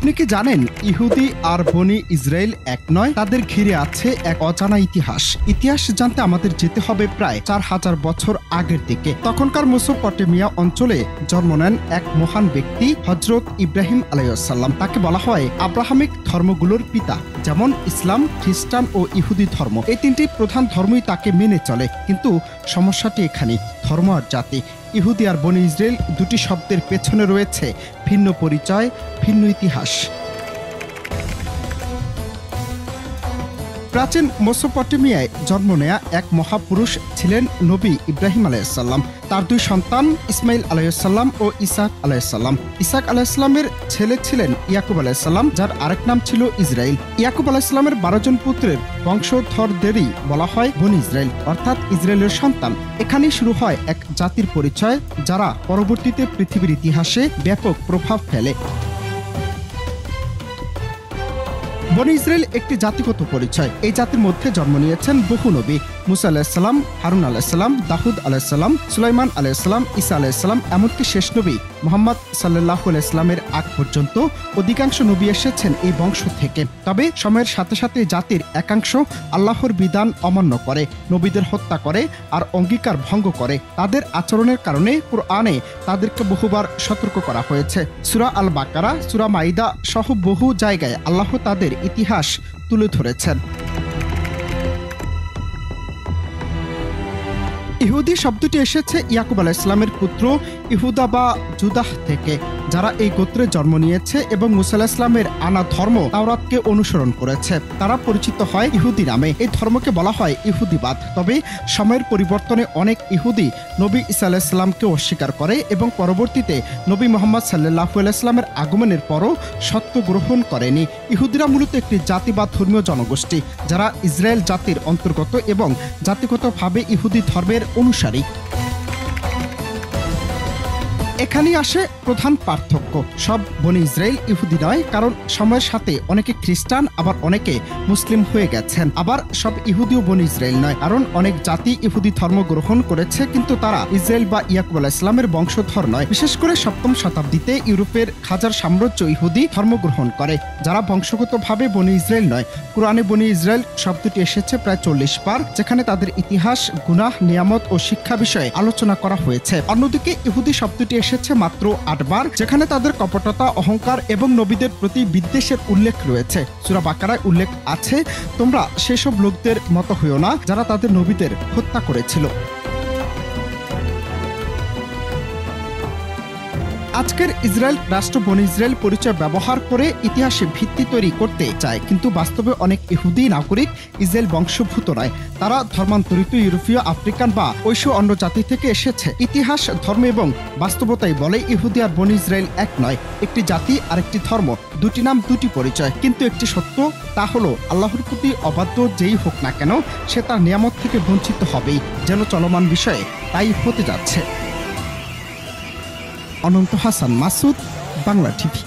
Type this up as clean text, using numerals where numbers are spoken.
আপনি কি জানেন ইহুদি আর বনি ইসরায়েল এক নয়? তাদের ঘিরে আছে এক অজানা ইতিহাস জানতে আমাদের যেতে হবে প্রায় 4000 বছর আগের দিকে। তখনকার মেসোপটেমিয়া অঞ্চলে জন্ম নেন এক মহান ব্যক্তি, হযরত ইব্রাহিম আলাইহিসসালাম। তাকে বলা হয় আব্রাহামিক ধর্মগুলোর পিতা, যেমন ইসলাম, খ্রিস্টান ও ইহুদি ধর্ম। এই তিনটি প্রধান ধর্মই তাকে মেনে চলে। কিন্তু সমস্যাটি এখানে, ধর্ম আর জাতি। ইহুদি আর বনি ইসরায়েল দুটি শব্দের পেছনে রয়েছে ভিন্ন পরিচয়, ভিন্ন ইতিহাস। প্রাচীন মেসোপটেমিয়ায় জন্ম নেয়া এক মহাপুরুষ ছিলেন নবী ইব্রাহিম আলাইহিসসালাম। তার দুই সন্তান ইসমাইল আলাইহিসসালাম ও ইসাক আলাইহিসসালাম। ইসাক আলাইহিসসালামের ছেলে ছিলেন ইয়াকুব আলাইহিসসালাম, যার আরেক নাম ছিল ইসরাইল। ইয়াকুব আলাইহিসসালামের 12 জন পুত্রের বংশধরদেরই বলা হয় বনি ইসরায়েল, অর্থাৎ ইসরায়েলের সন্তান। এখানেই শুরু হয় এক জাতির পরিচয়, যারা পরবর্তীতে পৃথিবীর ইতিহাসে ব্যাপক প্রভাব ফেলে। বনি ইসরায়েল একটি জাতিগত পরিচয়। এই জাতির মধ্যে জন্ম নিয়েছেন বহু নবী, মুসা আলাইহিসসালাম, হারুন আলাইহিসসালাম, দাউদ আলাইহিসসালাম, সুলাইমান আলাইহিসসালাম, ঈসা আলাইহিসসালাম, এমনকি শেষ নবী মুহাম্মদ সাল্লাল্লাহু আলাইহি ওয়াসাল্লামের আগ পর্যন্ত অধিকাংশ নবী এসেছেন এই বংশ থেকে। তবে সময়ের সাথে সাথে জাতির একাংশ আল্লাহর বিধান অমান্য করে, নবীদের হত্যা করে আর অঙ্গীকার ভঙ্গ করে। তাদের আচরণের কারণে কুরআনে তাদেরকে বহুবার সতর্ক করা হয়েছে। সূরা আল বাকারা, সূরা মাইদা সহ বহু জায়গায় আল্লাহ তাদের ইতিহাস তুলে ধরেছেন। ইহুদি শব্দটি এসেছে ইয়াকুব আলাইহিসসালামের পুত্র ইহুদা বা জুদাহ থেকে, যারা এই গোত্রে জন্ম নিয়েছে এবং মুসা আলাইহিসসালামের আনা ধর্ম তাওরাতকে অনুসরণ করেছে। তারা পরিচিত হয় ইহুদি নামে। এই ধর্মকে বলা হয় ইহুদিবাদ। তবে সময়ের পরিবর্তনে অনেক ইহুদি নবী ঈসা আলাইহিসসালামকে অস্বীকার করে এবং পরবর্তীতে নবী মুহাম্মদ সাল্লাল্লাহু আলাইহি ওয়াসাল্লামের আগমনের পরও সত্য গ্রহণ করেনি। ইহুদিরা মূলত একটি জাতি বা ধর্মীয় জনগোষ্ঠী, যারা ইসরায়েল জাতির অন্তর্গত এবং জাতিগতভাবে ইহুদি ধর্মের অনুসারী। এখানেই আসে প্রধান পার্থক্য। সব বনি ইসরায়েল ইহুদি নয়, কারণ সময়ের সাথে অনেকে খ্রিস্টান, আবার অনেকে মুসলিম হয়ে গেছেন। আবার সব ইহুদিও বনি ইসরায়েল নয়, কারণ অনেক জাতি ইহুদি ধর্ম গ্রহণ করেছে, কিন্তু তারা ইসরায়েল বা ইয়াকুব আলাইহিসসালামের বংশধর নয়। বিশেষ করে 7ম শতাব্দীতে ইউরোপের খাজার সাম্রাজ্য ইহুদি ধর্ম গ্রহণ করে, যারা বংশগতভাবে বনি ইসরায়েল নয়। কুরআনে বনি ইসরায়েল শব্দটি এসেছে প্রায় 40 বার, যেখানে তাদের ইতিহাস, গুনাহ, নিয়ামত ও শিক্ষা বিষয়ে আলোচনা করা হয়েছে। অন্যদিকে ইহুদি শব্দটি এসেছে মাত্র 8 বার, যেখানে তাদের কপটতা, অহংকার এবং নবীদের প্রতি বিদ্বেষের উল্লেখ রয়েছে। সূরা বাকারায় উল্লেখ আছে, তোমরা সেসব লোকদের মতো হইও না যারা তাদের নবীদের হত্যা করেছিল। আজকের ইসরায়েল রাষ্ট্র বনি ইসরায়েল পরিচয় ব্যবহার করে ইতিহাসে ভিত্তি তৈরি করতে চায়, কিন্তু বাস্তবে অনেক ইহুদি নাগরিক ইসরায়েল বংশোদ্ভূত নয়। তারা ধর্মান্তরিত ইউরোপীয়, আফ্রিকান বা ঐশী অন্য জাতি থেকে এসেছে। ইতিহাস, ধর্ম এবং বাস্তবতাই বলে ইহুদি আর বনি ইসরায়েল এক নয়, একটি জাতি আর একটি ধর্ম, দুটি নাম, দুটি পরিচয়। কিন্তু একটি সত্য, তা হলো আল্লাহর প্রতি অবাধ্য যেই হোক না কেন, সে তার নিয়ামত থেকে বঞ্চিত হবেই। যেন চলমান বিষয়ে তাই হতে যাচ্ছে। অনন্ত হাসান মাসুদ, বাংলা টিভি।